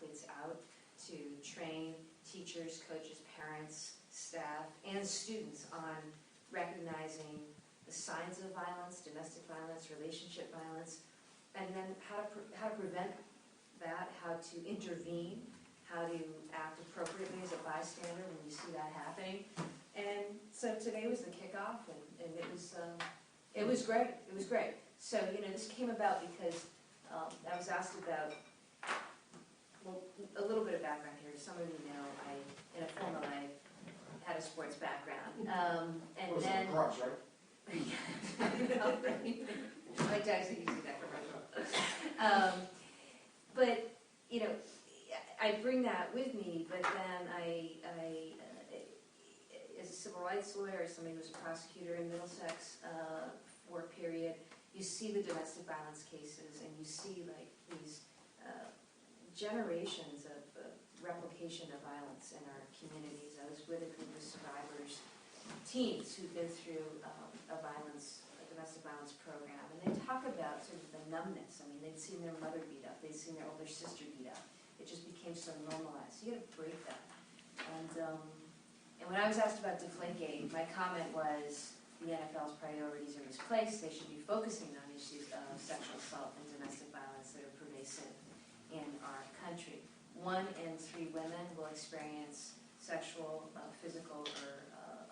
athletes out to train teachers, coaches, parents, staff, and students on recognizing the signs of violence, domestic violence, relationship violence, and then how to prevent that, how to intervene, how to act appropriately as a bystander when you see that happening. And so today was the kickoff, and it was great. It was great. So, this came about because I was asked about, well, a little bit of background here. Some of you know, in a former life, had a sports background. And then... Lacrosse, right? My dad's using that commercial. But, I bring that with me, but then I as a civil rights lawyer, somebody who was a prosecutor in Middlesex for a period, you see the domestic violence cases, and you see like these generations of replication of violence in our communities. I was with a group of survivors, teens who've been through a domestic violence program, and they talk about sort of the numbness. I mean, they'd seen their mother beat up, they'd seen their older sister beat up. It just became so normalized. You got to break that. And when I was asked about Deflategate, my comment was the NFL's priorities are misplaced. They should be focusing on issues of sexual assault and domestic violence that are pervasive in our country. 1 in 3 women will experience sexual, physical, or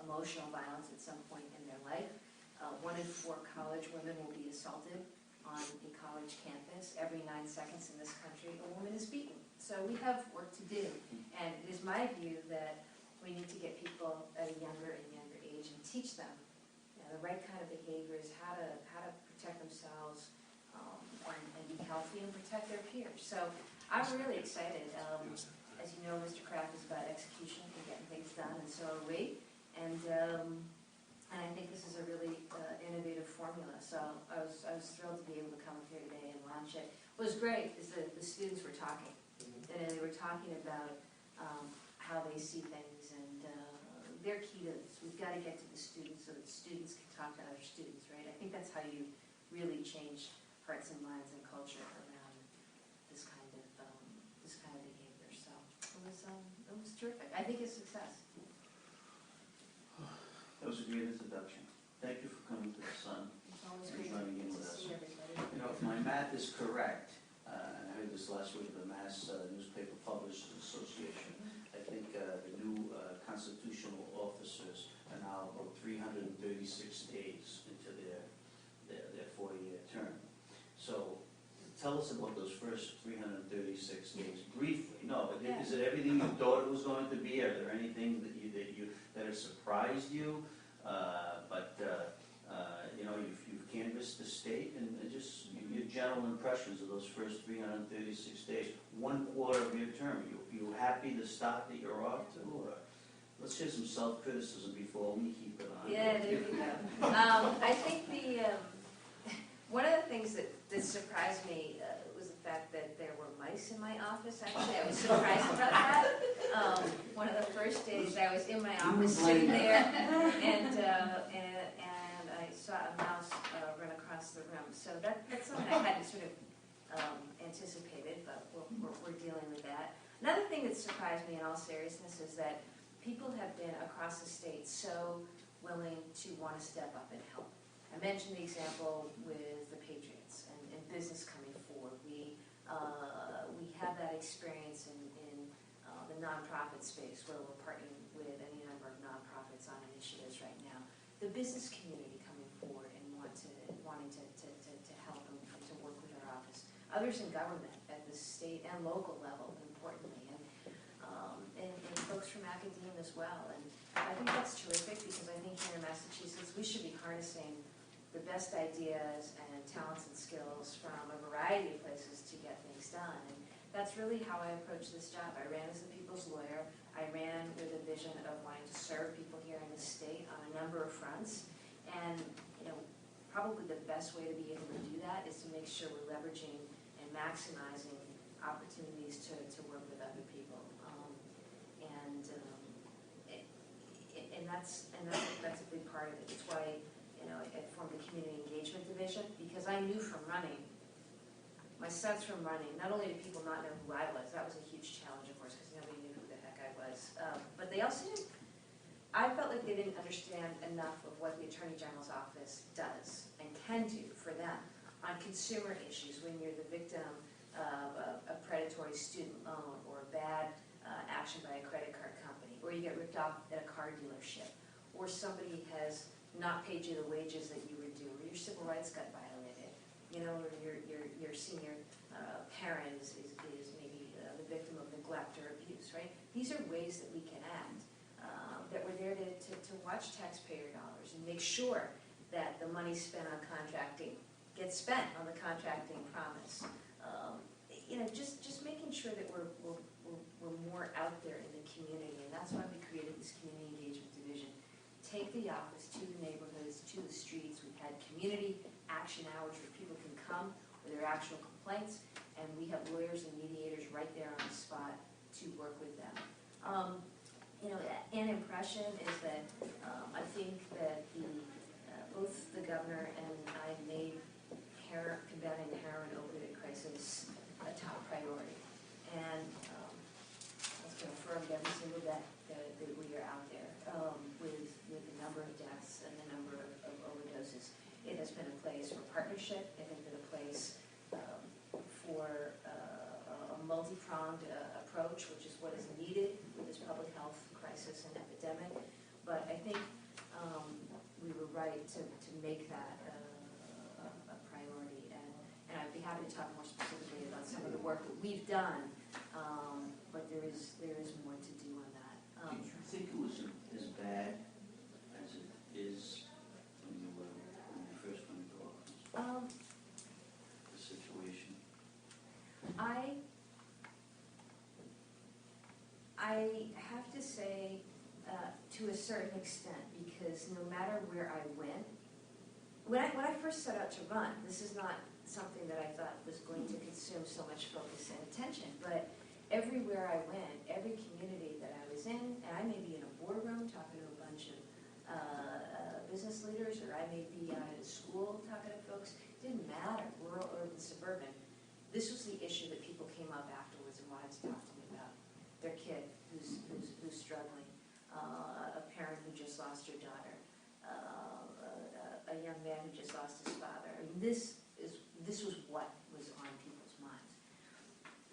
emotional violence at some point in their life. 1 in 4 college women will be assaulted on a college campus. Every 9 seconds in this country, a woman is beaten. So we have work to do. And it is my view that we need to get people at a younger and younger age and teach them the right kind of behaviors, how to protect themselves, and be healthy and protect their peers. So I'm really excited. As you know, Mr. Kraft is about execution and getting things done, and so are we. And I think this is a really innovative formula. So I was thrilled to be able to come up here today and launch it. What was great is that the students were talking. And they were talking about how they see things, and they're key to this. We've got to get to the students so that students can talk to other students, right? I think that's how you really change hearts and minds and culture around this kind of behavior. So it was terrific. I think it's a success. That was a great introduction. Thank you for coming to the Sun and joining in with us. If my math is correct, and I heard this last week of the Mass Newspaper Publishers Association, I think the new constitutional officers are now about 336 days into their 40-year term. So tell us about those first 336 days briefly. No, but is it everything you thought it was going to be? Are there anything that have surprised you? You've canvassed the state, and just your general impressions of those first 336 days, 1/4 of your term. You happy the start that you're off to? Or let's get some self-criticism before we keep it on. Yeah, there you go. I think one of the things that surprised me was the fact that there were mice in my office. Actually, I was surprised about that. One of the first days I was in my office sitting there, and I saw a mouse run across the room. So that's something I hadn't sort of anticipated, but we're dealing with that. Another thing that surprised me in all seriousness is that people have been across the state so willing to want to step up and help. I mentioned the example with the Patriots and business coming forward. We have that experience in the nonprofit space where we're partnering with any number of nonprofits on initiatives right now. The business community coming forward and wanting to help and to work with our office. Others in government at the state and local level, importantly, and folks from academia as well. And I think that's terrific because I think here in Massachusetts we should be harnessing the best ideas and talents and skills from a variety of places to get things done. And that's really how I approached this job. I ran as a people's lawyer. I ran with a vision of wanting to serve people here in the state on a number of fronts. And probably the best way to be able to do that is to make sure we're leveraging and maximizing opportunities to work with other people. And that's a big part of it. It's why I formed a community engagement division, because I knew from running my son's from running. Not only did people not know who I was, that was a huge challenge, of course, because nobody knew who the heck I was. But they also didn't, I felt like they didn't understand enough of what the Attorney General's office does and can do for them on consumer issues when you're the victim of a predatory student loan or bad action by a credit card company, or you get ripped off at a car dealership, or somebody has not paid you the wages that you were due, or your civil rights got violated, you know, or your senior parent is maybe the victim of neglect or abuse, right? These are ways that we can act, that we're there to watch taxpayer dollars and make sure that the money spent on contracting gets spent on the contracting promise. You know, just making sure that we're more out there in the community, and that's why we created this community engagement division. Take the office to the neighborhoods, to the streets. We've had community action hours where people can come with their actual complaints, and we have lawyers and mediators right there on the spot to work with them. You know, an impression is that I think that both the governor and I made combating the heroin opioid crisis a top priority, and let's confirm every single day that we are out there with the number of deaths and the number of overdoses. It has been a place for partnership. It has been a place for a multi-pronged approach, which is what is needed with this public health crisis and epidemic. But I think we were right to make that a priority, and I'd be happy to talk more specifically about some of the work that we've done, but there is more to do on that. Did you think it was as bad as it is when you first went into office? The situation? I have to say, to a certain extent, because no matter where I went, when I first set out to run, this is not something that I thought was going to consume so much focus and attention, but everywhere I went, every community that I was in, and I may be in a boardroom talking to a bunch of business leaders, or I may be out at a school talking to folks, it didn't matter, rural, urban, suburban. This was the issue that people came up afterwards and wanted to talk to me about. Their kid who's struggling, a parent who just lost her daughter, a young man who just lost his father. I mean, this was what was on people's minds.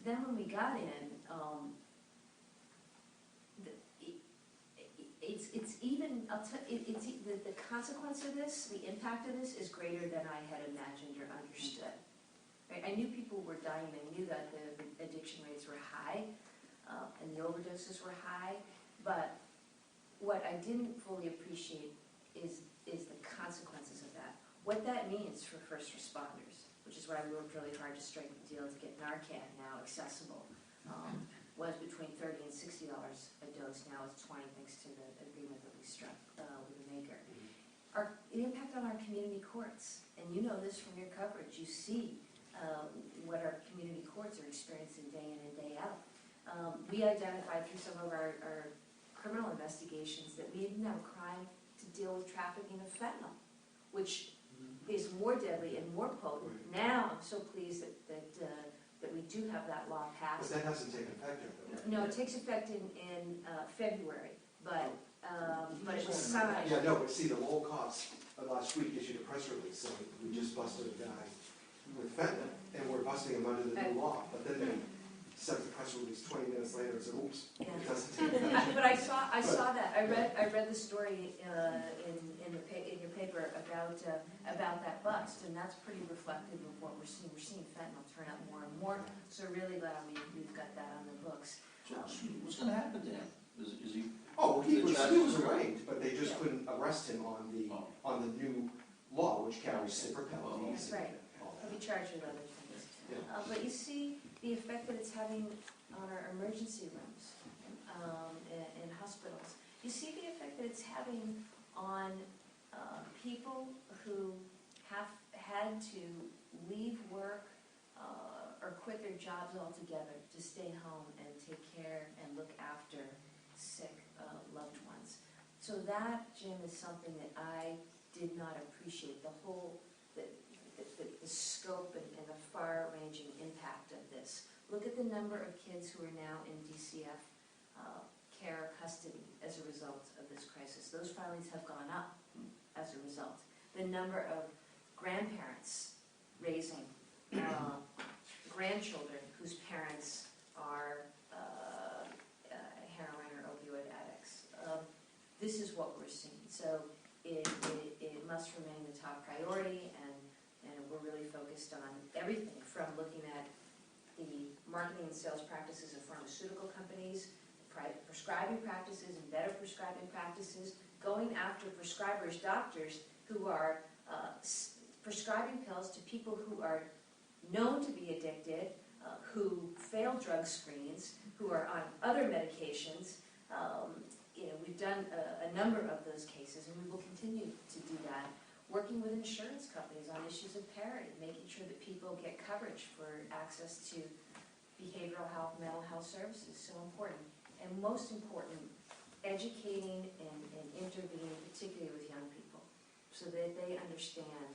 Then when we got in, the consequence of this, the impact of this, is greater than I had imagined or understood. Right? I knew people were dying. I knew that the addiction rates were high, and the overdoses were high. But what I didn't fully appreciate is the consequences of that. What that means for first responders, which is why we worked really hard to strike the deal to get Narcan now accessible, was between $30 and $60 a dose. Now it's $20 thanks to the agreement that we struck with the maker. The impact on our community courts, and you know this from your coverage, you see what our community courts are experiencing day in and day out. We identified through some of our criminal investigations that we didn't have a crime to deal with trafficking of fentanyl, which is more deadly and more potent. Now I'm so pleased that we do have that law passed. But that hasn't taken effect yet, though, right? No, it takes effect in February, but it was signed. Yeah, no, but see, the Lowell cops last week issued a press release saying we just busted a guy with fentanyl, and we're busting him under the new law. But then they sent the press release 20 minutes later and said, oops, Yeah. it doesn't take effect. But I saw that. I read the story in your paper about that bust, and that's pretty reflective of what we're seeing. We're seeing fentanyl turn up more and more. So really glad we've got that on the books. So what's going to happen to him? Is he? Oh, well, he was charges arraigned, but they just couldn't arrest him on the new law, which carries stiffer penalties. That's right. and all He'll be that. charged with other things. Yeah. But you see the effect that it's having on our emergency rooms and hospitals. You see the effect that it's having on people who have had to leave work or quit their jobs altogether to stay home and take care and look after sick loved ones. So that, Jim, is something that I did not appreciate. The the scope and the far-ranging impact of this. Look at the number of kids who are now in DCF care custody as a result of this crisis. Those filings have gone up as a result. The number of grandparents raising grandchildren whose parents are heroin or opioid addicts. This is what we're seeing. So it must remain the top priority, and we're really focused on everything from looking at the marketing and sales practices of pharmaceutical companies, private prescribing practices and better prescribing practices, going after prescribers, doctors who are prescribing pills to people who are known to be addicted, who fail drug screens, who are on other medications. We've done a number of those cases, and we will continue to do that. Working with insurance companies on issues of parity, making sure that people get coverage for access to behavioral health, mental health services, so important. And most important, educating and intervening, particularly with young people, so that they understand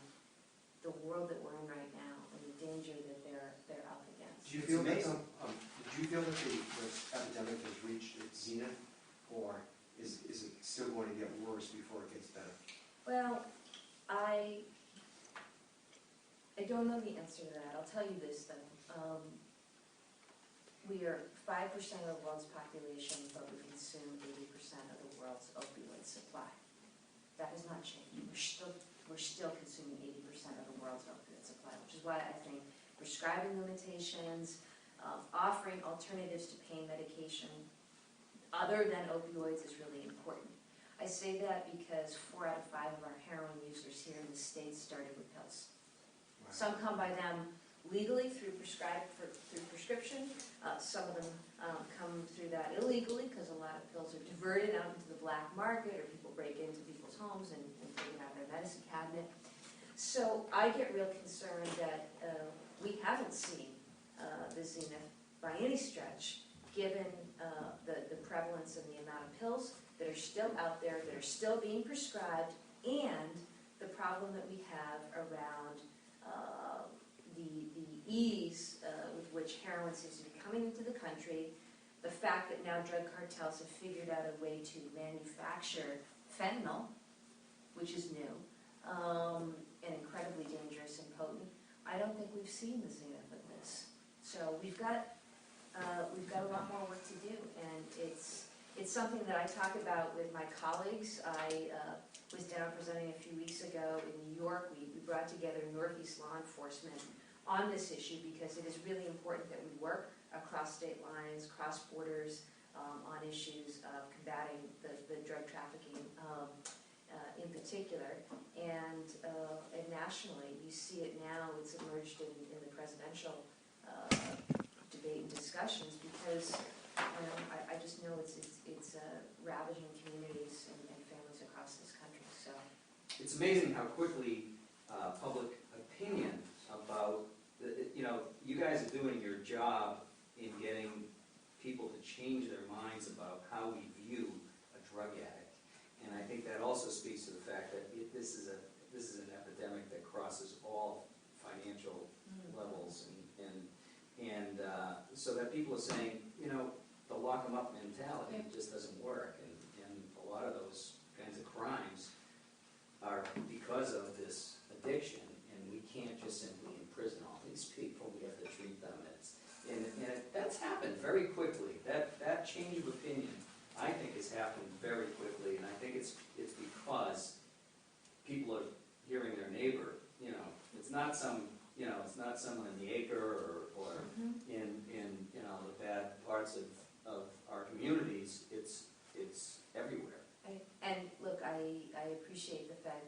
the world that we're in right now and the danger that they're up against. Do you feel that this epidemic has reached its zenith, or is it still going to get worse before it gets better? Well, I don't know the answer to that. I'll tell you this, though. We are 5% of the world's population, but we consume 80% of the world's opioid supply. That has not changed. We're still consuming 80% of the world's opioid supply, which is why I think prescribing limitations, offering alternatives to pain medication other than opioids is really important. I say that because 4 out of 5 of our heroin users here in the States started with pills. Right. Some come by them legally through prescription. Some of them come through that illegally because a lot of pills are diverted out into the black market, or people break into people's homes and take it out of their medicine cabinet. So I get real concerned that we haven't seen the zenith by any stretch, given the prevalence and the amount of pills that are still out there, that are still being prescribed, and the problem that we have around the ease with which heroin seems to be coming into the country, the fact that now drug cartels have figured out a way to manufacture fentanyl, which is new, and incredibly dangerous and potent. I don't think we've seen the zenith of this. So we've got a lot more work to do, and it's something that I talk about with my colleagues. I was down presenting a few weeks ago in New York. We brought together Northeast law enforcement on this issue because it is really important that we work across state lines, cross borders, on issues of combating the drug trafficking in particular. And nationally, you see it now. It's emerged in the presidential debate and discussions because I just know it's ravaging communities and families across this country. So it's amazing how quickly public opinion about you guys are doing your job in getting people to change their minds about how we view a drug addict, and I think that also speaks to the fact that this is an epidemic that crosses all financial levels, and so that people are saying, the lock 'em up mentality just doesn't work, and a lot of those kinds of crimes are because of this addiction, and we can't just simply imprison all these people. We have to treat them and that's happened very quickly. That change of opinion, I think, has happened very quickly, and I think it's because people are hearing their neighbor. It's not someone in the acre or in the bad parts of our communities. It's everywhere. And look, I appreciate the fact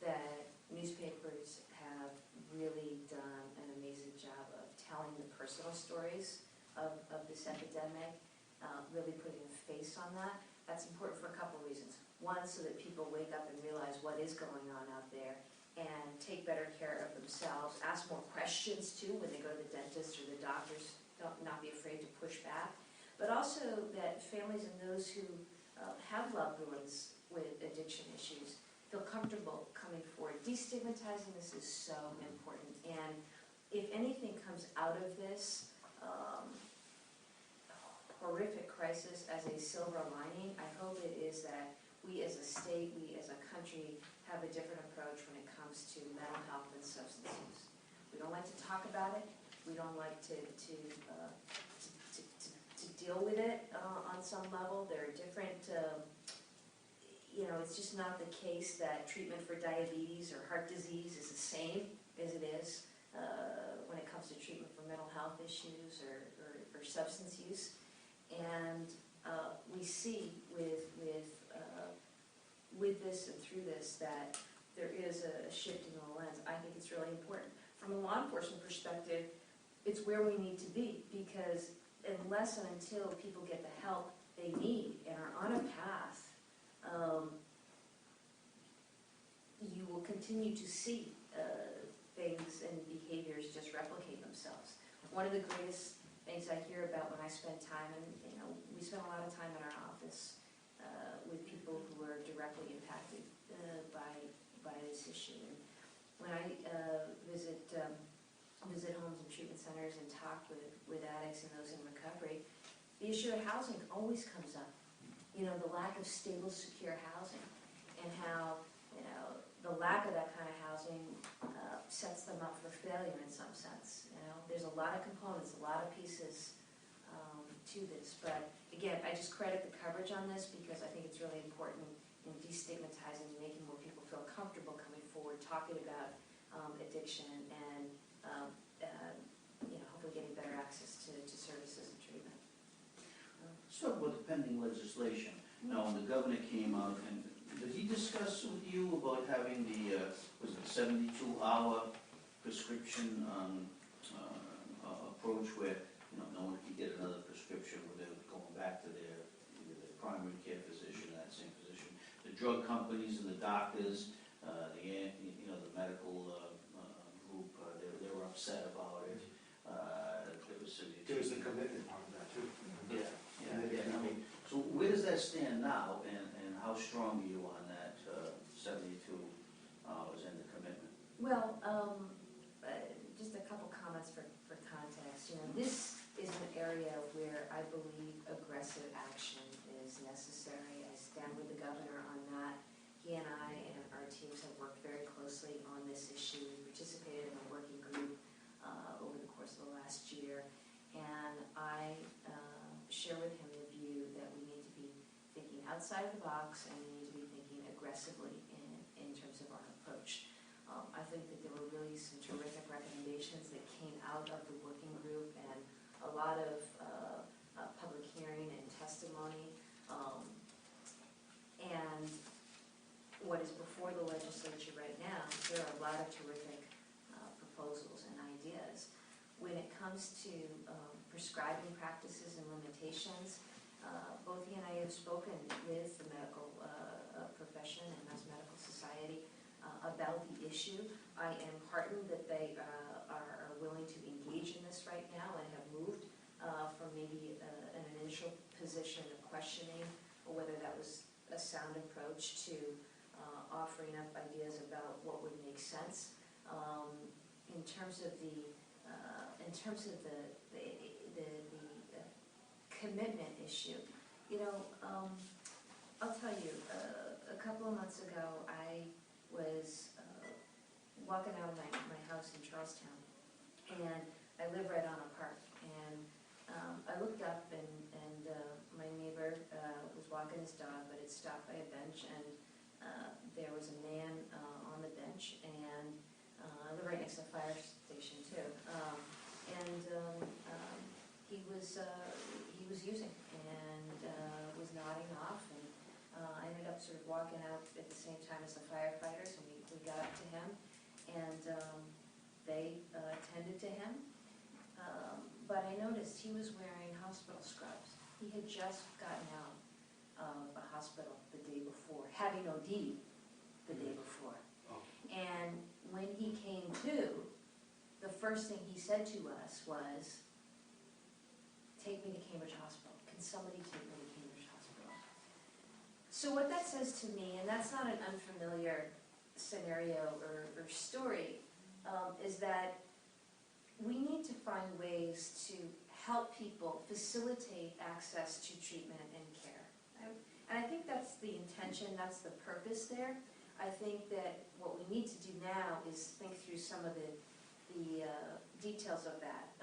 that newspapers have really done an amazing job of telling the personal stories of this epidemic, really putting a face on that. That's important for a couple of reasons. One, so that people wake up and realize what is going on out there and take better care of themselves, ask more questions too when they go to the dentist or the doctors, not be afraid to push back. But also that families and those who have loved ones with addiction issues feel comfortable coming forward. Destigmatizing this is so important, and if anything comes out of this horrific crisis as a silver lining, I hope it is that we as a state, we as a country, have a different approach when it comes to mental health and substance use. We don't like to talk about it. We don't like to deal with it on some level. There are different, it's just not the case that treatment for diabetes or heart disease is the same as it is when it comes to treatment for mental health issues or substance use. And we see with this and through this that there is a shift in the lens. I think it's really important. From a law enforcement perspective, it's where we need to be, because unless and until people get the help they need and are on a path, you will continue to see things and behaviors just replicate themselves. One of the greatest things I hear about when I spend time, and we spend a lot of time in our office with people who are directly impacted by this issue. And when I visit homes and treatment centers and talk with addicts and those in recovery, the issue of housing always comes up. The lack of stable, secure housing, and how the lack of that kind of housing sets them up for failure in some sense. There's a lot of components, a lot of pieces to this. But again, I just credit the coverage on this because I think it's really important in destigmatizing and making more people feel comfortable coming forward, talking about addiction, and hopefully getting better access to services and treatment. So with the pending legislation, now when the governor came out, and did he discuss with you about having the, was it 72-hour prescription approach where, no one could get another prescription without going back to either their primary care physician or that same physician? The drug companies and the doctors, the medical group, they were upset about it. There was the commitment part of that too. Yeah. So where does that stand now, and how strong are you on that 72 hours and the commitment? Well, just a couple comments for context. This is an area where I believe aggressive action is necessary. I stand with the governor on that. He and I and our teams have worked very closely on this issue. We participated in a working group over the course of the last year, and I share with him the view that we need to be thinking outside of the box, and we need to be thinking aggressively in terms of our approach. I think that there were really some terrific recommendations that came out of the working group, and a lot of public hearing and testimony. And what is before the legislature right now, there are a lot of terrific proposals and ideas. When it comes to prescribing practices and limitations, both he and I have spoken with the medical profession and Mass Medical Society about the issue. I am heartened that they are willing to engage in this right now and have moved from maybe an initial position of questioning whether that was a sound approach to offering up ideas about what would make sense. In terms of the commitment issue, I'll tell you, a couple of months ago, I was walking out of my house in Charlestown, and I live right on a park, and I looked up, and my neighbor was walking his dog, but it stopped by a bench, and there was a man on the bench, and they're right next to the fire station too, he was using and was nodding off, and I ended up sort of walking out at the same time as the firefighters, and we got up to him, and they tended to him, but I noticed he was wearing hospital scrubs. He had just gotten out of a hospital the day before, having OD'd the day before. Oh. And when he came to, the first thing he said to us was, "Take me to Cambridge Hospital. Can somebody take me to Cambridge Hospital?" So what that says to me, and that's not an unfamiliar scenario or story, is that we need to find ways to help people facilitate access to treatment and care. And I think that's the intention, that's the purpose there. I think that what we need to do now is think through some of the details of that.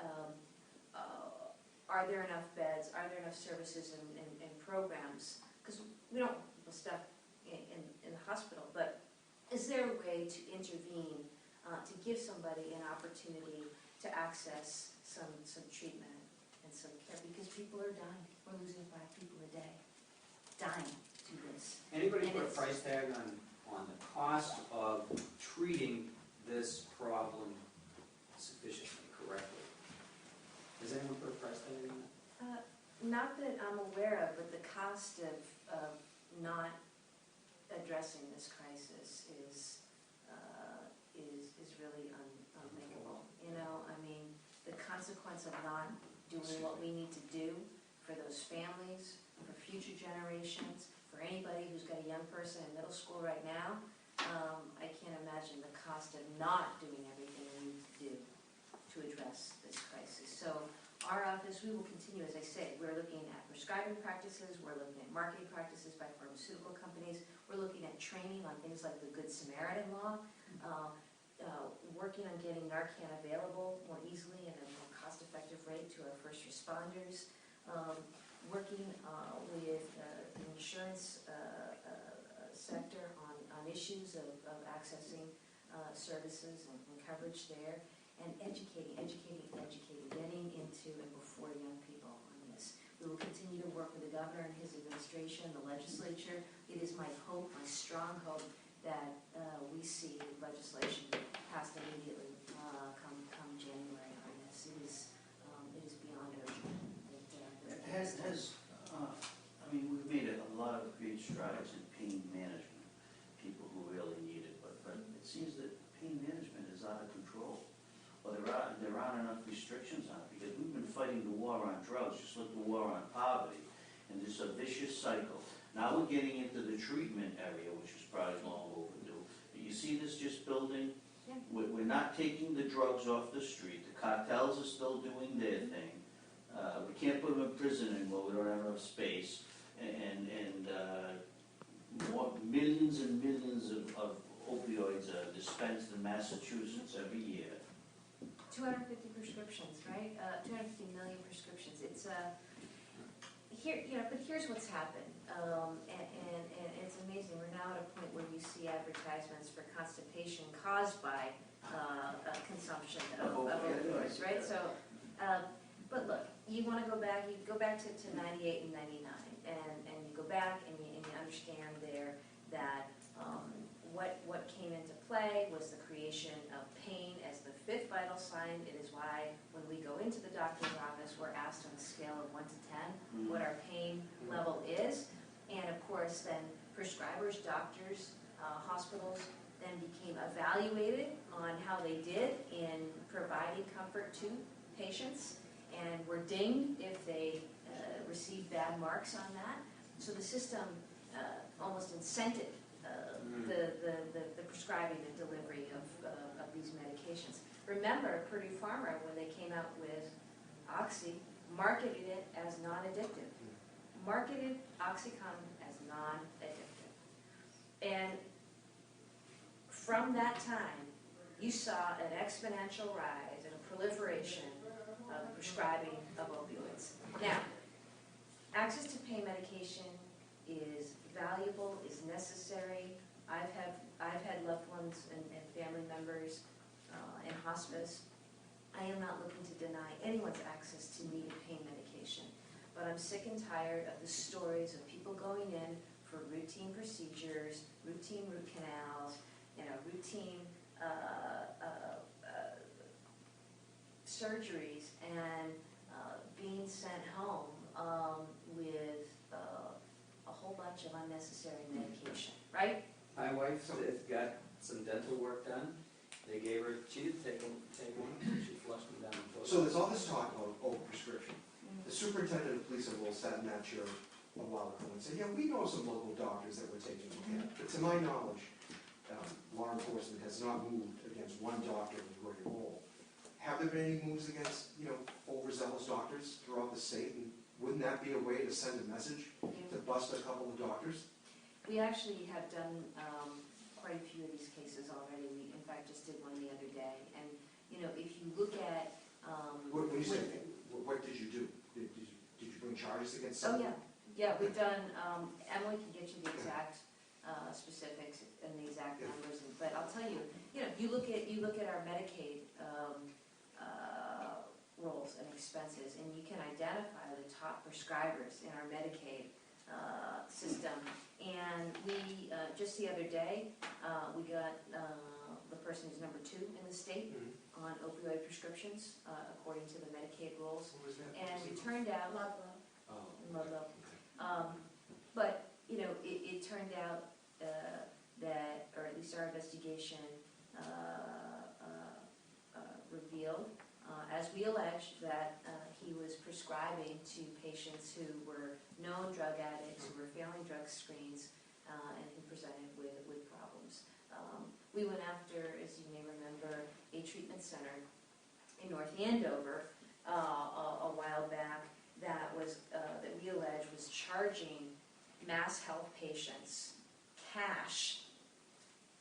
Are there enough beds? Are there enough services and programs? Because we don't put stuff in the hospital, but is there a way to intervene to give somebody an opportunity to access some treatment and some care? Because people are dying. We're losing 5 people a day dying to this. Anybody And put a it's- price tag on the cost of treating this problem sufficiently, correctly? Has anyone put a price tag on that? Not that I'm aware of, but the cost of not addressing this crisis is really unthinkable. You know, I mean, the consequence of not doing what we need to do for those families, for future generations, for anybody who's got a young person in middle school right now, I can't imagine the cost of not doing everything we need to do to address this crisis. So our office, we will continue, as I say, we're looking at prescribing practices, we're looking at marketing practices by pharmaceutical companies, we're looking at training on things like the Good Samaritan law, working on getting Narcan available more easily and at a more cost-effective rate to our first responders, working with the insurance sector on issues of accessing services and coverage there, and educating, getting into and before young people on this. We will continue to work with the governor and his administration, the legislature. It is my hope, my strong hope, that we see legislation passed immediately come January on this. It is beyond urgent. I mean, we've made a lot of great strides in pain management, people who really need it, but it seems that pain management is out of control. Well, there aren't enough restrictions on it, because we've been fighting the war on drugs, just like the war on poverty, and it's a vicious cycle. Now we're getting into the treatment area, which is probably long overdue. But you see this just building? Yeah. We're not taking the drugs off the street. The cartels are still doing their thing. We can't put them in prison anymore. We don't have enough space. And millions and millions of opioids are dispensed in Massachusetts every year. 250 prescriptions, right? 250 million prescriptions. It's here, you know. But here's what's happened, and it's amazing. We're now at a point where you see advertisements for constipation caused by consumption of opioids, right? So, but look, you want to go back. You go back to 98 and 99, and you go back and you understand there that what came into play was the creation of pain as the 5th vital sign. It is why when we go into the doctor's office, we're asked on a scale of 1 to 10 what our pain level is. And of course, then prescribers, doctors, hospitals then became evaluated on how they did in providing comfort to patients, and were dinged if they received bad marks on that. So the system almost incented the prescribing and delivery of these medications. Remember, Purdue Pharma, when they came out with Oxy, marketed it as non-addictive. Marketed OxyContin as non-addictive. And from that time, you saw an exponential rise and a proliferation of prescribing of opioids. Now, access to pain medication is valuable, is necessary. I've had loved ones and family members in hospice. I am not looking to deny anyone's access to needed pain medication, but I'm sick and tired of the stories of people going in for routine procedures, routine root canals, routine surgeries, and being sent home with a whole bunch of unnecessary medication, right? My wife got some dental work done. They gave her, she didn't take one, she flushed them down the toilet. So there's all this talk about overprescription. The superintendent of police will sat in that chair a while ago and said, yeah, we know some local doctors that we're taking a look at. But to my knowledge, law enforcement has not moved against one doctor in Great Hall. Have there been any moves against, overzealous doctors throughout the state? And wouldn't that be a way to send a message to bust a couple of doctors? We actually have done quite a few of these cases already. We, in fact, just did one the other day. And, if you look at... When you say, what did you do? Did you bring charges against Oh, someone? yeah. We've done, Emily can get you the exact specifics and the exact numbers, but I'll tell you, you look at our Medicaid rolls and expenses, and you can identify the top prescribers in our Medicaid system. And we, just the other day, we got the person who's number 2 in the state on opioid prescriptions, according to the Medicaid rolls. What was that? And it turned out, Ludlow. But, it turned out that, or at least our investigation revealed, as we alleged, that he was prescribing to patients who were known drug addicts, who were failing drug screens, and who presented with problems. We went after, as you may remember, a treatment center in North Andover a while back that we allege was charging Mass Health patients cash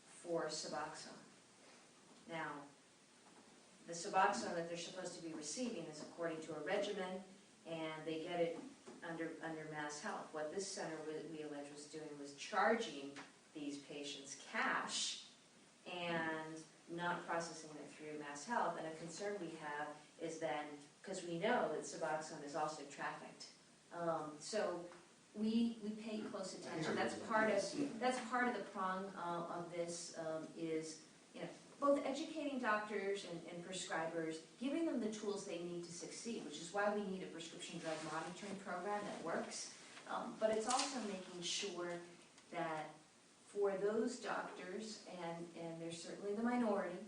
for Suboxone. Now, the Suboxone that they're supposed to be receiving is according to a regimen, and they get it under Mass Health. What this center, we allege, was doing was charging these patients cash and not processing it through Mass Health. And a concern we have is then, because we know that Suboxone is also trafficked. So we pay close attention. That's part of the prong of this is, both educating doctors and prescribers, giving them the tools they need to succeed, which is why we need a prescription drug monitoring program that works. But it's also making sure that for those doctors, and they're certainly the minority,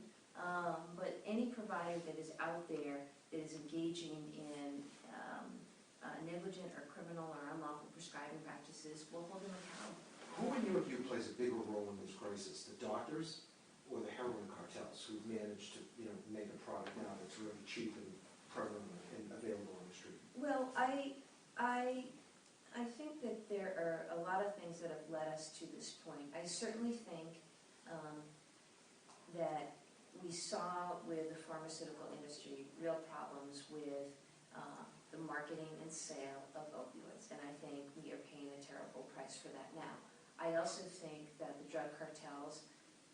but any provider that is out there that is engaging in negligent or criminal or unlawful prescribing practices, we'll hold them accountable. Who in your view plays a bigger role in this crisis, the doctors or the heroin cartels who've managed to, make a product now that's really cheap and prevalent and available on the street? Well, I think that there are a lot of things that have led us to this point. I certainly think that we saw with the pharmaceutical industry real problems with the marketing and sale of opioids, and I think we are paying a terrible price for that now. I also think that the drug cartels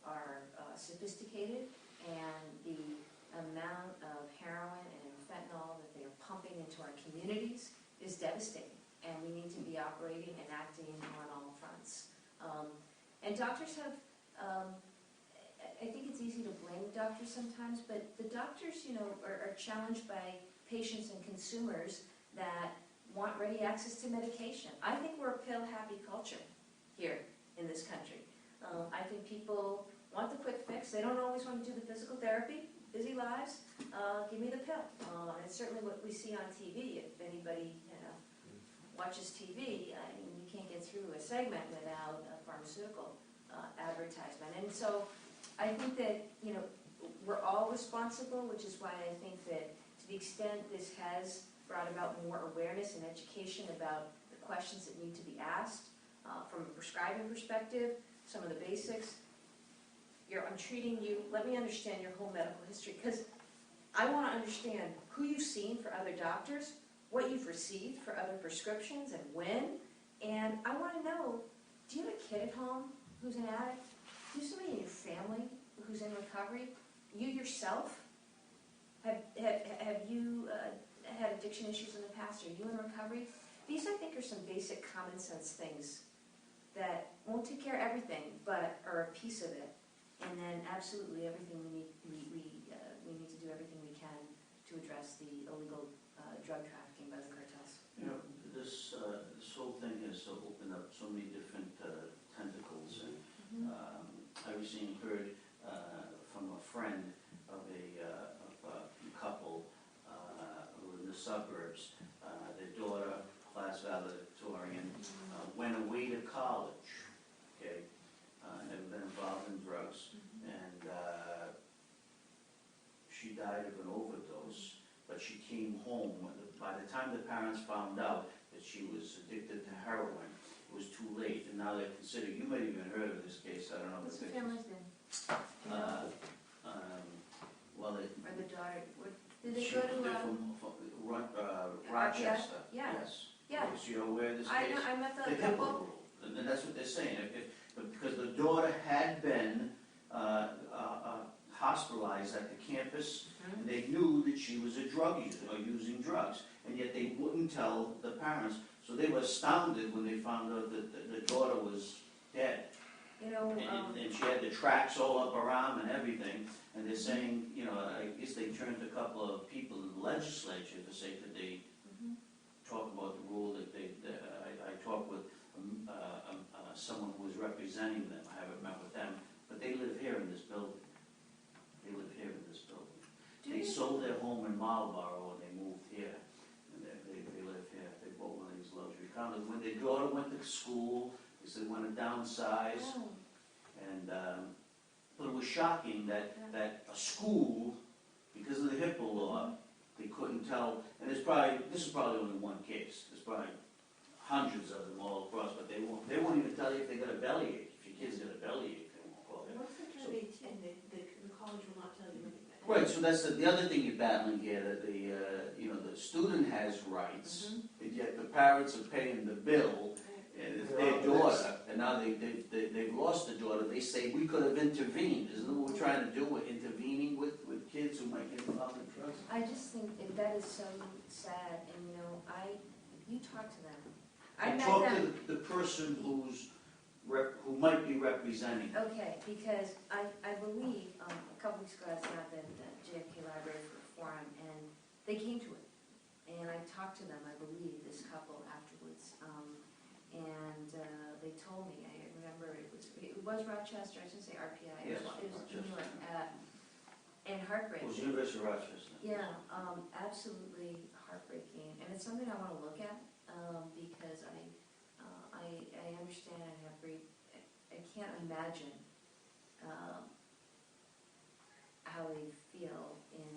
are sophisticated, and the amount of heroin and fentanyl that they are pumping into our communities is devastating, and we need to be operating and acting on all fronts. And doctors have, I think it's easy to blame the doctors sometimes, but the doctors, are challenged by patients and consumers that want ready access to medication. I think we're a pill-happy culture here in this country. I think people want the quick fix. They don't always want to do the physical therapy. Busy lives. Give me the pill. And it's certainly what we see on TV. If anybody watches TV, you can't get through a segment without a pharmaceutical advertisement. And so I think that we're all responsible, which is why I think that to the extent this has brought about more awareness and education about the questions that need to be asked from a prescribing perspective, some of the basics. I'm treating you, let me understand your whole medical history, because I want to understand who you've seen for other doctors, what you've received for other prescriptions, and when. And I want to know, do you have a kid at home who's an addict? Do you have somebody in your family who's in recovery? You yourself? Have you had addiction issues in the past? Are you in recovery? These, I think, are some basic common sense things that won't take care of everything, but are a piece of it. And then absolutely everything we need to do everything we can to address the illegal drug trafficking by the cartels. This whole thing has opened up so many different tentacles, and I recently heard from a friend of a couple who were in the suburbs. Their daughter, class valedictorian, went away to college, okay? Never been involved in drugs, and she died of an overdose, but she came home. By the time the parents found out that she was addicted to heroin, it was too late, and now they're considering, you might have even heard of this case, I don't know. What's the family's name? Do you know? Well, Or the daughter, what, did they she- go to, they're from Rochester. Yeah. Yes. yeah, So you're aware of this I case? know, I met The the HIPAA couple. rule, and that's what they're saying, because the daughter had been hospitalized at the campus, and they knew that she was a drug user, or using drugs, and yet they wouldn't tell the parents, so they were astounded when they found out that the daughter was dead. You know, And she had the tracks all up her arm and everything, and they're saying, you know, I guess they turned to a couple of people in the legislature to say, could they talk about the rule that I talked with someone who was representing them, I haven't met with them, but they live here in this building. They live here in this building. They sold their home in Marlboro and they moved here, and they live here. They bought one of these luxury condos. When their daughter went to school, they said they want to downsize, and but it was shocking that a school, because of the HIPAA law, they couldn't tell. And this is probably only one case. There's probably hundreds of them all across, but they won't even tell you if they got a bellyache. If your kid's got a bellyache, they won't call you. Once they turn 18, the college will not tell you anything. Right, so that's the other thing you're battling here, that the student has rights, and yet the parents are paying the bill, and it's their daughter, and now they've lost the daughter, they say we could have intervened. Isn't that what we're trying to do, we're intervening with kids who might get involved in drugs? I just think that is so sad, and you talk to them. I met Talk them. to the person who might be representing. Okay, because I believe, a couple weeks ago I was at the JFK Library for a forum, and they came to it. And I talked to them, I believe, this couple afterwards. And they told me, I remember it was Rochester, I shouldn't say RPI, Yes, it was New York, Rochester. and It heartbreaking. was University of Rochester. Yeah, absolutely heartbreaking, and it's something I want to look at, because I understand and have great, I can't imagine how they feel in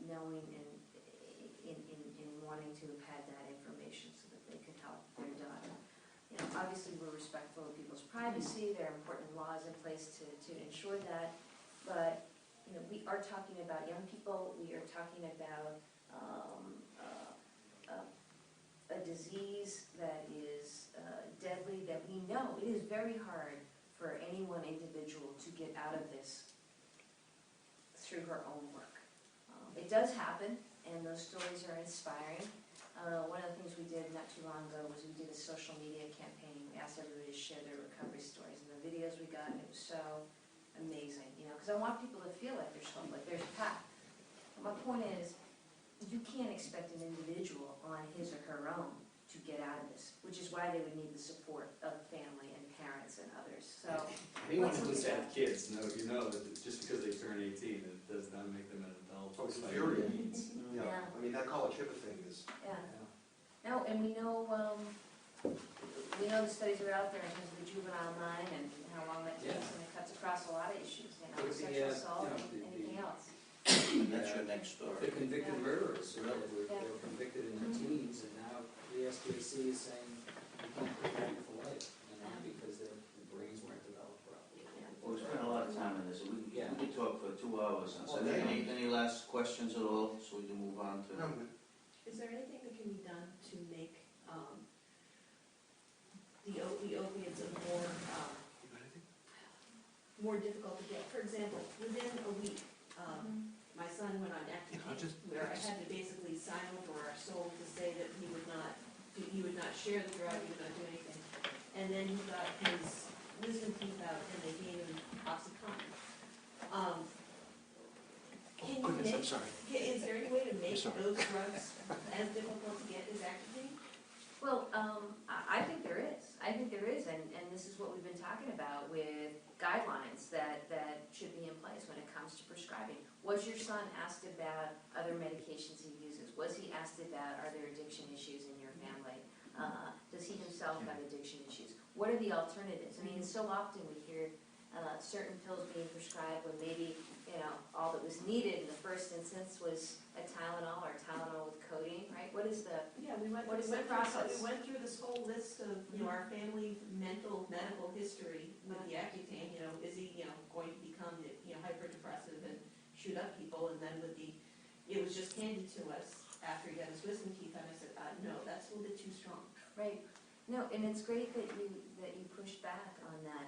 knowing and in wanting to have had that information so that they could help their daughter. You know, obviously we're respectful of people's privacy, there are important laws in place to ensure that, but we are talking about young people, we are talking about a disease that is deadly, that we know it is very hard for any one individual to get out of this through her own work. It does happen, and those stories are inspiring. One of the things we did not too long ago was we did a social media campaign. We asked everybody to share their recovery stories, and the videos we got, it was so amazing, because I want people to feel like there's hope, like there's a path. My point is, you can't expect an individual on his or her own to get out of this, which is why they would need the support of family and parents and others. So anyone who's had kids that just because they turn 18, it does not make them an adult. Oh, it's infuriating. Yeah. I mean, that college HIPAA thing is, yeah. No, and we know the studies are out there in terms of the juvenile mind and how long that takes, and it cuts across a lot of issues, sexual assault and anything else. And that's your next story. The convicted murderers, Yeah. they were convicted in their teens, and now the SJC is saying you can't put them for life, because their brains weren't developed properly. Well, we spent a lot of time on this, we Yeah. could talk for 2 hours. So Well, yeah. any last questions at all, so we can move on to? no, but Is there anything that can be done to make the opiates more difficult to get? For example, within a week, my son went on active where I had to basically sign over our soul to say that he would not share the drug, he would not do anything. And then he got his wisdom teeth out, and they gave him OxyContin. I'm sorry. Is there any way to make Sorry. those drugs as difficult to get as Activine? Well, I think there is. And this is what we've been talking about with guidelines that should be in place when it comes to prescribing. Was your son asked about other medications he uses? Was he asked about, are there addiction issues in your family? Does he himself have addiction issues? What are the alternatives? I mean, so often we hear certain pills being prescribed when maybe, all that was needed in the first instance was a Tylenol or Tylenol with codeine, right? What is the, Yeah, we went What is the through- process? We went through this whole list of, our family medical history with the Accutane, is he, going to become, hyperdepressive and shoot up people, and then it was just handed to us after he got his wisdom teeth, and I said, no, that's a little bit too strong. right? No, and it's great that you pushed back on that.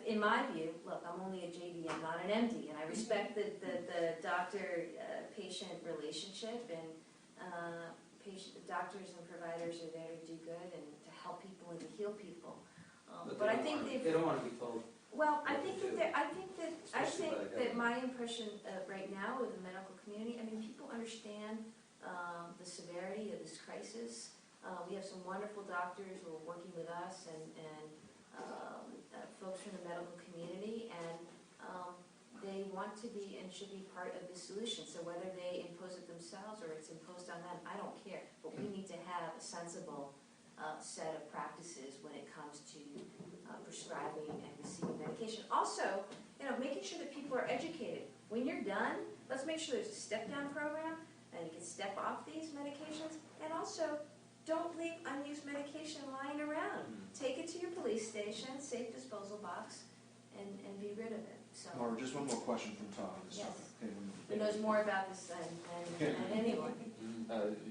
In my view, look, I'm only a JD, I'm not an MD, and I respect the doctor-patient relationship, and doctors and providers are there to do good and to help people and to heal people. But I think they don't want to be told. well, I what think to do. Especially by the that my impression right now with the medical community, I mean, people understand the severity of this crisis. We have some wonderful doctors who are working with us and folks from the medical community, and they want to be and should be part of the solution. So whether they impose it themselves or it's imposed on them, I don't care. But we need to have a sensible set of practices when it comes to prescribing and receiving medication. Also, making sure that people are educated. When you're done, let's make sure there's a step-down program and you can step off these medications. And also, don't leave unused medication lying around. Take it to your police station, safe disposal box, and be rid of it. So, Maura, just one more question from Todd. on this Yes. topic. Okay, who knows more about this than anyone?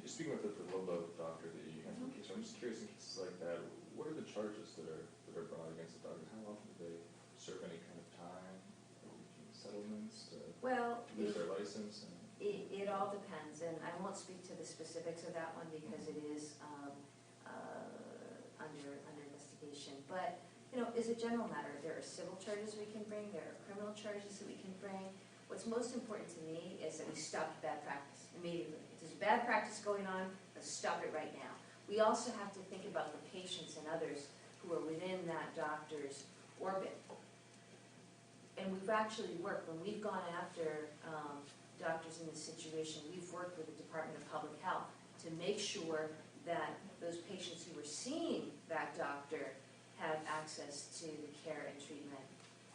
Speaking with the low doctor that you handle, so I'm just curious in cases like that, what are the charges that are brought against the doctor? How often do they serve any kind of time, or settlements to Well, lose their license? And it all depends, and I won't speak to the specifics of that one because it is under investigation. But, as a general matter, there are civil charges we can bring, there are criminal charges that we can bring. What's most important to me is that we stop bad practice immediately. If there's bad practice going on, let's stop it right now. We also have to think about the patients and others who are within that doctor's orbit. And we've actually worked, when we've gone after doctors in this situation, we've worked with the Department of Public Health to make sure that those patients who were seeing that doctor have access to the care and treatment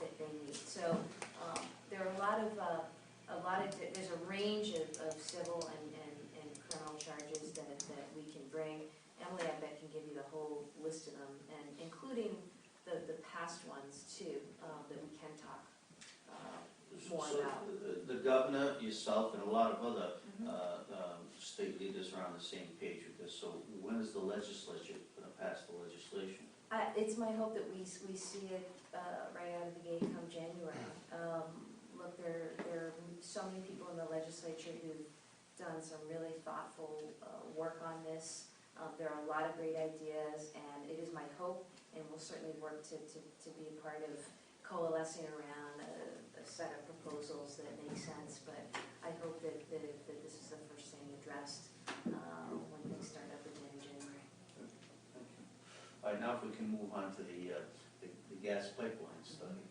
that they need. So there are there's a range of civil and criminal charges that we can bring. Emily, I bet, can give you the whole list of them, and including the past ones too, that we can talk more So about. the governor, yourself, and a lot of other state leaders are on the same page with this. So when is the legislature going to pass the legislation? It's my hope that we see it right out of the gate come January. Look, there are so many people in the legislature who've done some really thoughtful work on this. There are a lot of great ideas, and it is my hope, and we'll certainly work to be a part of coalescing around a set of proposals that make sense. But I hope that this is the first thing addressed when things start up again in January. Thank you. All right, now if we can move on to the gas pipeline study.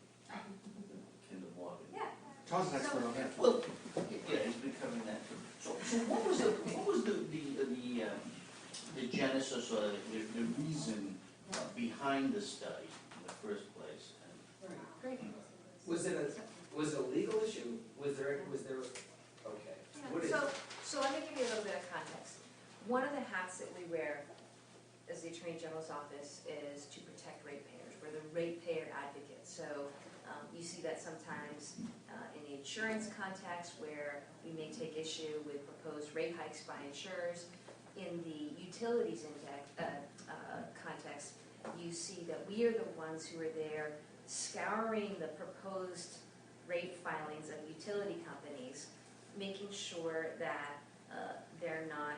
Kinder Morgan. Yeah. Todd's an expert on that. Well, yeah, he's been covering that. So what was the genesis or the reason behind the study in the first place? Great. Was it a legal issue? Was there, okay. What is it? So let me give you a little bit of context. One of the hats that we wear as the Attorney General's office is to protect ratepayers. We're the ratepayer advocate. So you see that sometimes in the insurance context where we may take issue with proposed rate hikes by insurers. In the utilities context, you see that we are the ones who are there scouring the proposed rate filings of utility companies, making sure that they're not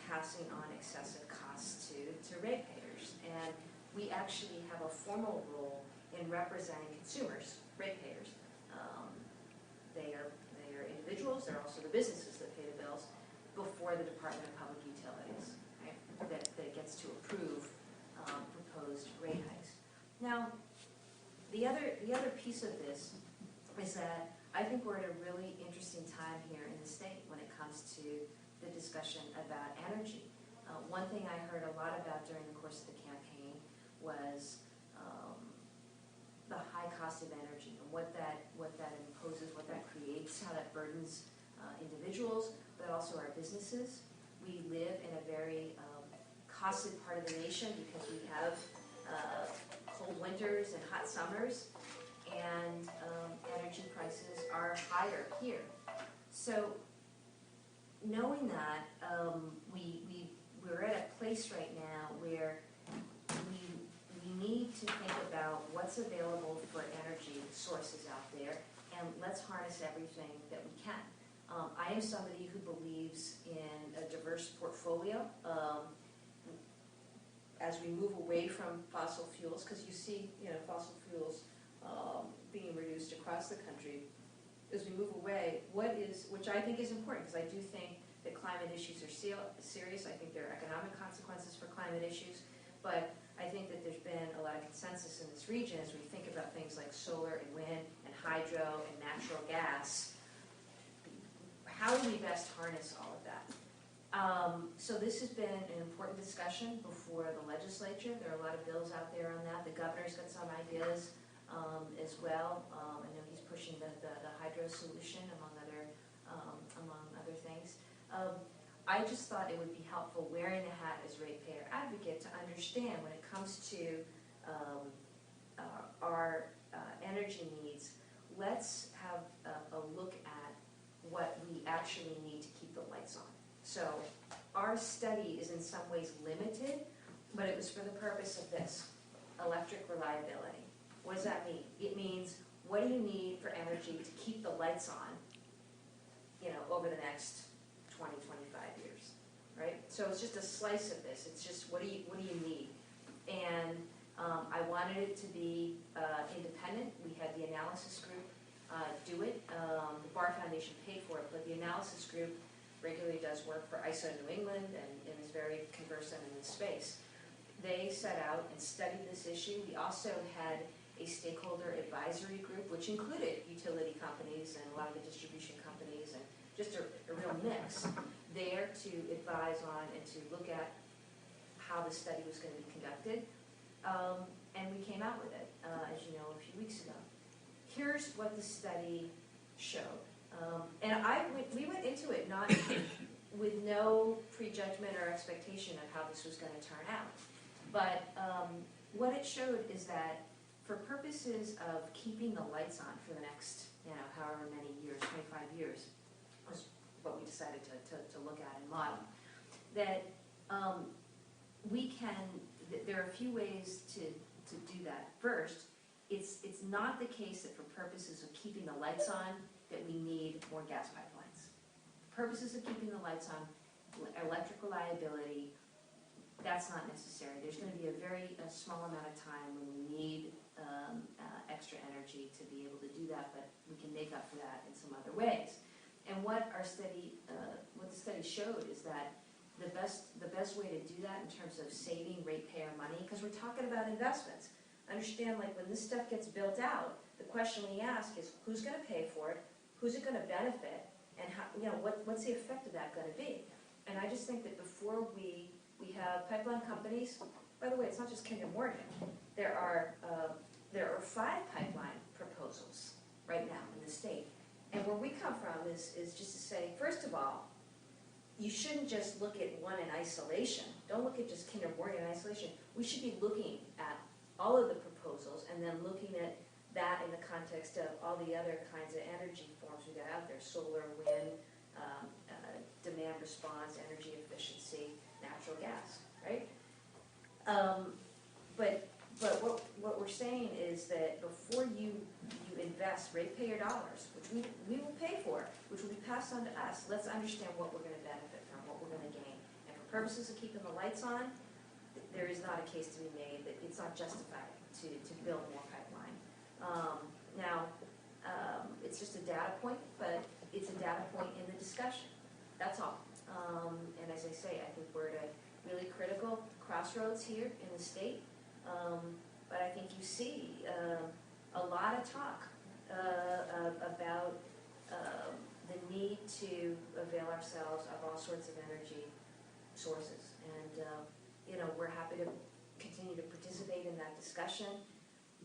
passing on excessive costs to ratepayers. And we actually have a formal role in representing consumers, ratepayers. They are individuals, they're also the businesses that pay the bills before the Department of Public Utilities, right, that gets to approve proposed rate hikes. Now, the other piece of this is that I think we're at a really interesting time here in the state when it comes to the discussion about energy. One thing I heard a lot about during the course of the campaign was the high cost of energy and what that imposes, what that creates, how that burdens individuals, but also our businesses. We live in a very costly part of the nation because we have cold winters and hot summers, and energy prices are higher here. So knowing that, we're at a place right now where we need to think about what's available for energy sources out there, and let's harness everything that we can. I am somebody who believes in a diverse portfolio. As we move away from fossil fuels, because you see, fossil fuels being reduced across the country, as we move away, which I think is important, because I do think that climate issues are serious. I think there are economic consequences for climate issues, but I think that there's been a lot of consensus in this region as we think about things like solar and wind and hydro and natural gas. How do we best harness all of that? So this has been an important discussion before the legislature. There are a lot of bills out there on that. The governor's got some ideas as well. I know he's pushing the hydro solution, among other things. I just thought it would be helpful, wearing the hat as ratepayer advocate, to understand when it comes to our energy needs, let's have a look at what we actually need to keep the lights on. So our study is in some ways limited, but it was for the purpose of this: electric reliability. What does that mean? It means, what do you need for energy to keep the lights on, over the next 20, 25 years, right? So it's just a slice of this. It's just, what do you need? And I wanted it to be independent. We had the analysis group do it. The Bar Foundation paid for it, but the analysis group regularly does work for ISO New England and is very conversant in this space. They set out and studied this issue. We also had a stakeholder advisory group, which included utility companies and a lot of the distribution companies, and just a real mix there to advise on and to look at how the study was going to be conducted. And we came out with it, as you know, a few weeks ago. Here's what the study showed. And we went into it not with no prejudgment or expectation of how this was going to turn out. But what it showed is that for purposes of keeping the lights on for the next, however many years, 25 years, was what we decided to look at and model, that there are a few ways to do that. First, it's not the case that for purposes of keeping the lights on that we need more gas pipelines. For purposes of keeping the lights on, electric reliability, that's not necessary. There's going to be a very small amount of time when we need extra energy to be able to do that, but we can make up for that in some other ways. And what the study showed is that the best way to do that in terms of saving ratepayer money, because we're talking about investments. Understand, like, when this stuff gets built out, the question we ask is, who's going to pay for it? Who's it going to benefit? And how, what's the effect of that going to be? And I just think that before we have pipeline companies, by the way, it's not just Kinder Morgan. There are 5 pipeline proposals right now in the state. And where we come from is just to say, first of all, you shouldn't just look at one in isolation. Don't look at just Kinder Morgan in isolation. We should be looking at all of the proposals and then looking at that in the context of all the other kinds of energy forms we got out there: solar, wind, demand response, energy efficiency, natural gas, right? But what we're saying is that before you invest ratepayer dollars, which we will pay for, which will be passed on to us, let's understand what we're going to benefit from, what we're going to gain. And for purposes of keeping the lights on, there is not a case to be made that it's not justified to build more pipeline. It's just a data point, but it's a data point in the discussion. That's all. And as I say, I think we're at a really critical crossroads here in the state. But I think you see a lot of talk about the need to avail ourselves of all sorts of energy sources. And, we're happy to continue to participate in that discussion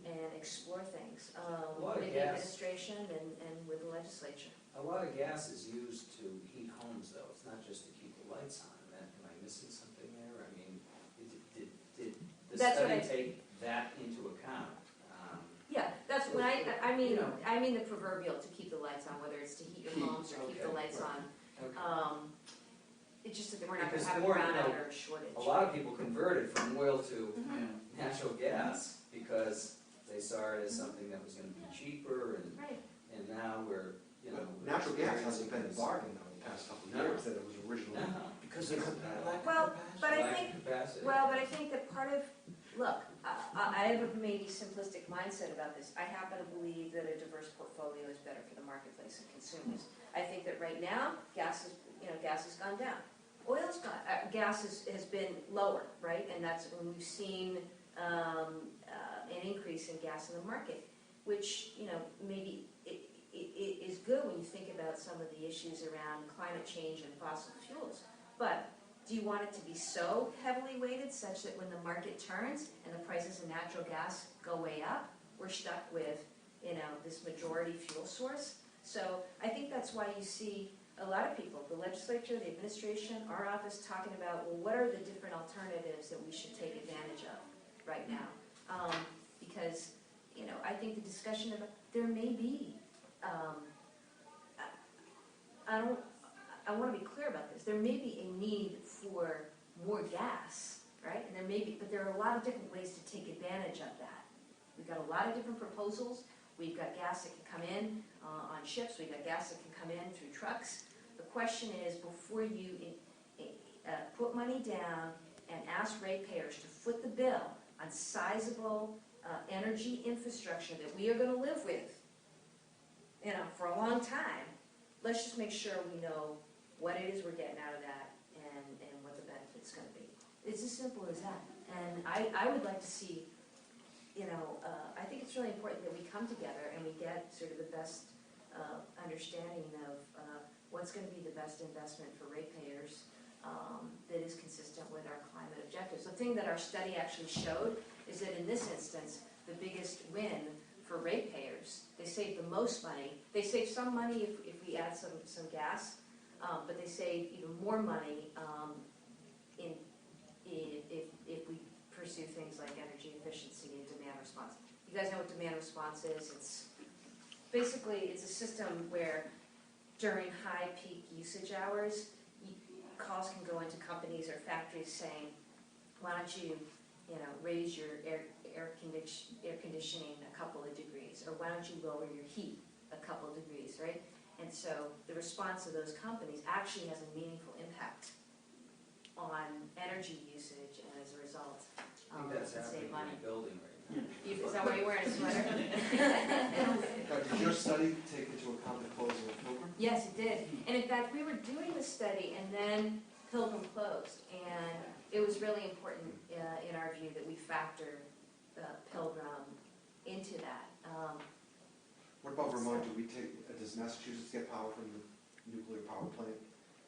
and explore things lot of with the gas. administration and with the legislature. A lot of gas is used to heat homes, though, it's not just to keep the lights on. Am I missing something there? I mean, did the That's what study I- take that into account? Yeah, that's when I mean, You know. I mean the proverbial to keep the lights on, whether it's to heat your homes or keep the Okay, lights right. on. Okay. It's just that we're not gonna Because have a more, brownout or a shortage. A lot of people converted from oil to Yeah. natural gas because they saw it as something that was gonna be cheaper, Right. and now we're, we're Natural gas hasn't been a experiencing bargain though in the past couple of No. years that it was originally. this- No, because of lack of Well, capacity. but I Lack of think- capacity. Well, but I think that part of, look, I have a maybe simplistic mindset about this. I happen to believe that a diverse portfolio is better for the marketplace and consumers. I think that right now, gas has gone down. Oil's gone, gas has been lower, right? And that's when we've seen an increase in gas in the market, which, maybe it is good when you think about some of the issues around climate change and fossil fuels. But do you want it to be so heavily weighted such that when the market turns and the prices of natural gas go way up, we're stuck with, this majority fuel source? So I think that's why you see a lot of people, the legislature, the administration, our office, talking about, well, what are the different alternatives that we should take advantage of right now? Because, I think the discussion about, there may be, I want to be clear about this, there may be a need for more gas, right? And there may be, but there are a lot of different ways to take advantage of that. We've got a lot of different proposals. We've got gas that can come in on ships. We've got gas that can come in through trucks. The question is, before you put money down and ask ratepayers to foot the bill on sizable energy infrastructure that we are going to live with, for a long time, let's just make sure we know what it is we're getting out of that and what the benefit's going to be. It's as simple as that. And I would like to see, I think it's really important that we come together and we get sort of the best understanding of what's going to be the best investment for ratepayers that is consistent with our climate objectives. The thing that our study actually showed is that in this instance, the biggest win for ratepayers, they save the most money. They save some money if we add some gas, but they save even more money if we pursue things like energy efficiency and demand response. You guys know what demand response is? It's basically, it's a system where during high peak usage hours, calls can go into companies or factories saying, why don't you, raise your air conditioning a couple of degrees, or why don't you lower your heat a couple of degrees, right? And so the response of those companies actually has a meaningful impact on energy usage, and as a result, I think that's can happening save in money. the building right now. Is that why you're wearing a sweater? Now, did your study take into account the closing of Pilgrim? Yes, it did. And in fact, we were doing the study and then Pilgrim closed. And it was really important in our view that we factor Pilgrim into that. What about Vermont? Does Massachusetts get power from the nuclear power plant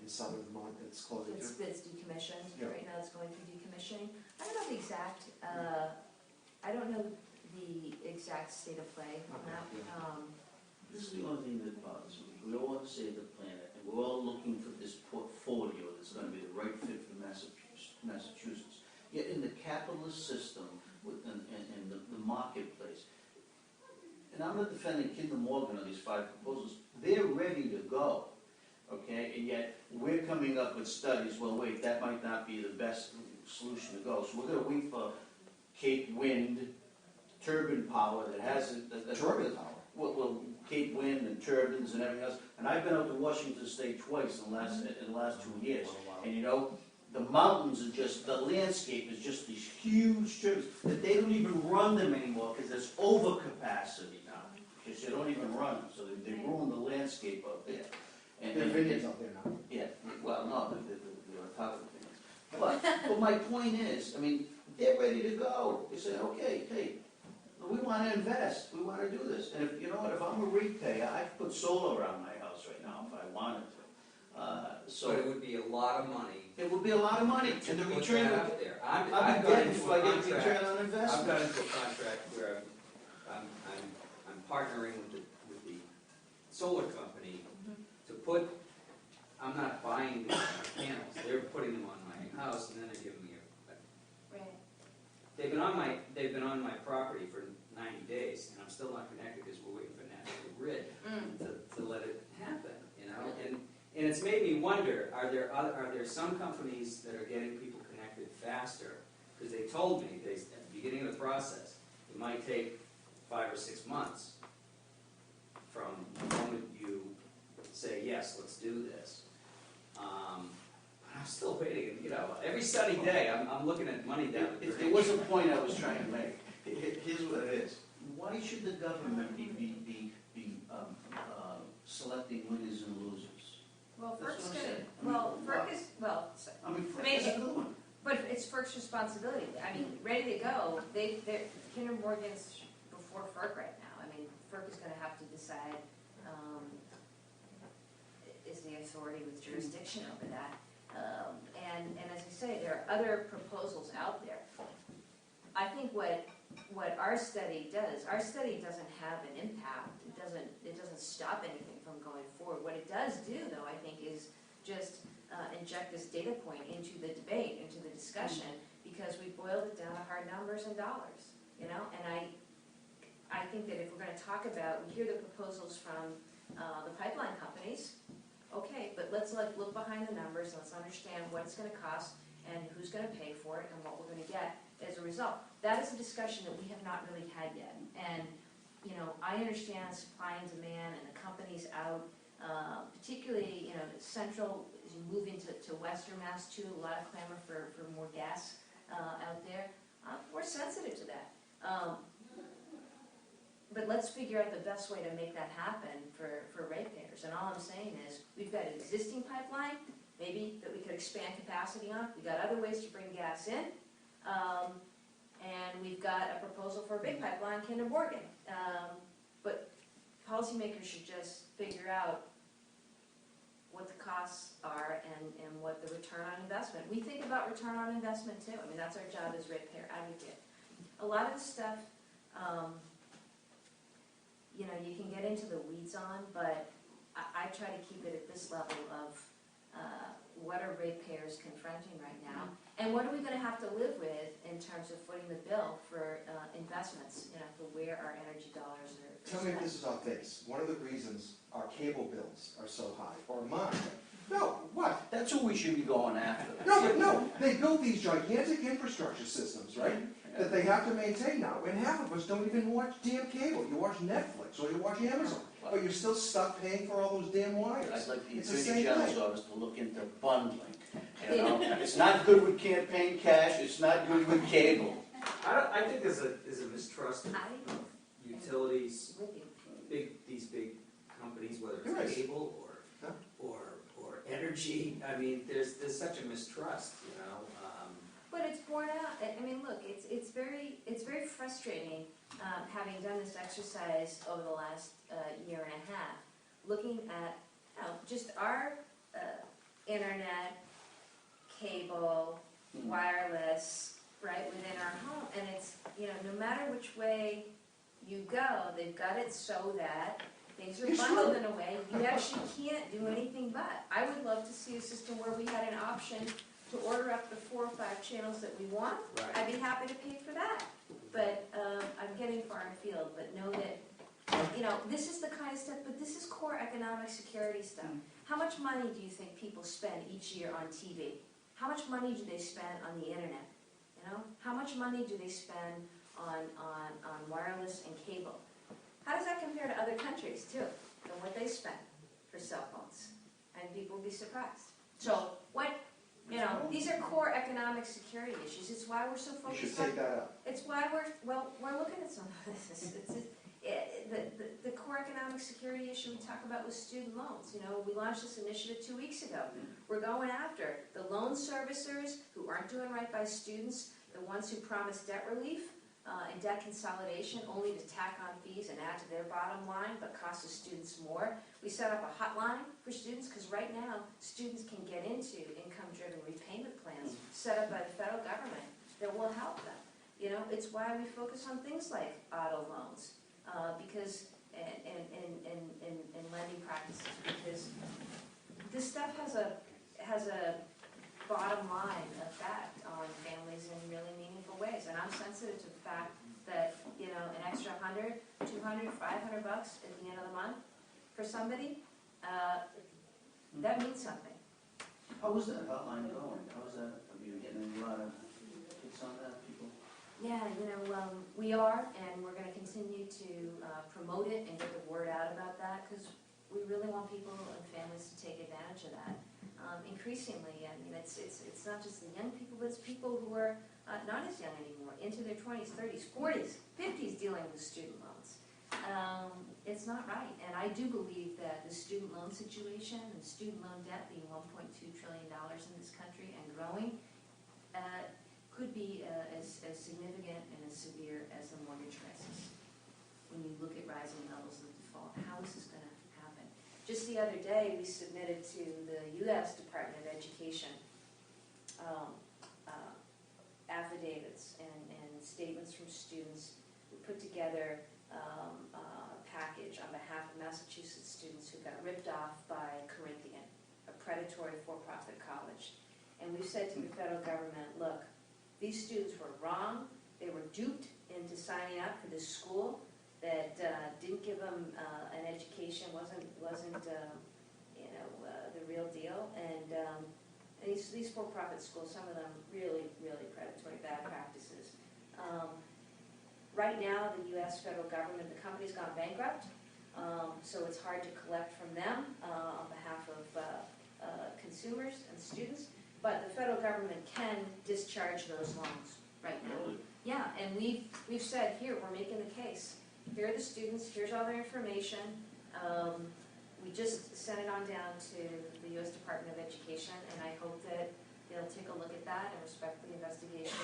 in southern Vermont that's closing too? That's decommissioned. Yeah. Right now it's going through decommissioning. I don't know the exact, I don't know the exact state of play on that. Okay, This is the only thing that bothers me. We all want to save the planet, and we're all looking for this portfolio that's going to be the right fit for Massachusetts. Yet in the capitalist system and the marketplace, and I'm not defending Kinder Morgan on these 5 proposals, they're ready to go, okay? And yet we're coming up with studies, well, wait, that might not be the best solution to go. So we're going to wait for Cape Wind turbine power that hasn't... Turbine power? Well, Cape Wind and turbines and everything else. And I've been out to Washington State twice in the last 2 years. And the mountains are just, the landscape is just these huge turbines that they don't even run them anymore because there's overcapacity now. Because they don't even run them, so they ruin the landscape out there. And There are vineyards out there now. yeah, well, no, they're on top of things. But my point is, I mean, they're ready to go. They say, okay, hey, we want to invest. We want to do this. And if I'm a ratepayer, I could put solar around my house right now if I wanted to. But it So would be a lot of money it would be a lot of money, to and the put return that would out there. I've I've been got dead into before I a get a contract. return on I've investment. got into a contract where I'm partnering with the solar company to put, I'm not buying the panels, they're putting them on my house and then they're giving me Right. they've been on my property for 90 days and I'm still not connected because we're waiting for National Grid to let it happen, you know? And it's made me wonder, are there some companies that are getting people connected faster? Because they told me, at the beginning of the process, it might take 5 or 6 months from the moment you say, yes, let's do this. I'm still waiting, you know, every sunny day, I'm looking at money down. If there was a point I was trying to make, here's what it is. Why should the government be selecting winners and losers? Well, That's FERC's what I'm gonna, saying. well, FERC is, well, I mean, I mean, that's a good one. but it's FERC's responsibility. I mean, ready to go, they're, Kinder Morgan's before FERC right now. I mean, FERC is gonna have to decide, is the authority with jurisdiction over that. And as you say, there are other proposals out there. I think what our study does, our study doesn't have an impact. It doesn't stop anything from going forward. What it does do, though, I think, is just inject this data point into the debate, into the discussion, because we boiled it down to hard numbers and dollars, you know? And I think that if we're gonna talk about, we hear the proposals from the pipeline companies, okay, but let's look behind the numbers, let's understand what it's gonna cost and who's gonna pay for it and what we're gonna get as a result. That is a discussion that we have not really had yet. And, you know, I understand supply and demand and the companies out, particularly, you know, central, as you move into western Mass too, a lot of clamor for more gas out there. We're sensitive to that. But let's figure out the best way to make that happen for ratepayers. And all I'm saying is, we've got an existing pipeline, maybe that we could expand capacity on. We've got other ways to bring gas in. And we've got a proposal for a big pipeline, Kinder Morgan. But policymakers should just figure out what the costs are and what the return on investment. We think about return on investment too. I mean, that's our job as ratepayer advocate. A lot of the stuff, you know, you can get into the weeds on, but I try to keep it at this level of what are ratepayers confronting right now, and what are we going to have to live with in terms of footing the bill for investments, you know, for where our energy dollars are Tell me if this is off base. One of the reasons our cable bills are so high, or mine. No, what? That's who we should be going after. No, but no, they built these gigantic infrastructure systems, right? That they have to maintain now, and half of us don't even watch damn cable. You watch Netflix or you watch Amazon, but you're still stuck paying for all those damn wires. I'd like the It's the Attorney same General's thing. office to look into bundling. You know, it's not good with campaign cash, it's not good with cable. I think there's a mistrust of I utilities, with you. these big companies, whether There it's is. cable or energy. I mean, there's such a mistrust, you know. But it's borne out. I mean, look, it's very frustrating having done this exercise over the last year and a half, looking at, you know, just our internet, cable, wireless, right within our home, and it's, you know, no matter which way you go, they've got it so that things are It's bundled true. in a way you actually can't do anything but. I would love to see a system where we had an option to order up the 4 or 5 channels that we want. Right. I'd be happy to pay for that. But I'm getting far afield, but know that, you know, this is the kind of stuff, but this is core economic security stuff. How much money do you think people spend each year on TV? How much money do they spend on the internet? You know, how much money do they spend on wireless and cable? How does that compare to other countries too, and what they spend for cell phones? And people will be surprised. So what, you know, these are core economic security issues. It's why we're so You focused should on. take that up. It's why we're looking at some of this. The core economic security issue we talk about with student loans. You know, we launched this initiative 2 weeks ago. We're going after the loan servicers who aren't doing right by students, the ones who promise debt relief, and debt consolidation only to tack on fees and add to their bottom line, but cost the students more. We set up a hotline for students, because right now, students can get into income-driven repayment plans set up by the federal government that will help them. You know, it's why we focus on things like auto loans, because, and lending practices, because this stuff has a bottom line effect on families in really meaningful ways. And I'm sensitive to the fact that, you know, an extra $100, $200, $500 at the end of the month for somebody, that means something. How is that hotline going? How is that, are you getting a lot of hits on that, people? Yeah, you know, we are, and we're going to continue to promote it and get the word out about that, because we really want people and families to take advantage of that. Increasingly, I mean, it's not just the young people, but it's people who are not as young anymore, into their 20s, 30s, 40s, 50s, dealing with student loans. It's not right, and I do believe that the student loan situation and student loan debt being $1.2 trillion in this country and growing could be as significant and as severe as the mortgage crisis. When you look at rising levels of default, how is this going to happen? Just the other day, we submitted to the U.S. Department of Education affidavits and statements from students. We put together a package on behalf of Massachusetts students who got ripped off by Corinthian, a predatory for-profit college. And we've said to the federal government, look, these students were wrong. They were duped into signing up for this school that didn't give them an education, wasn't you know, the real deal. And these for-profit schools, some of them really, really predatory, bad practices. Right now, the U.S. federal government, the company's gone bankrupt, so it's hard to collect from them on behalf of consumers and students. But the federal government can discharge those loans right now. Really? Yeah, and we've said, here, we're making the case. Here are the students, here's all their information. We just sent it on down to the U.S. Department of Education, and I hope that they'll take a look at that and respect the investigation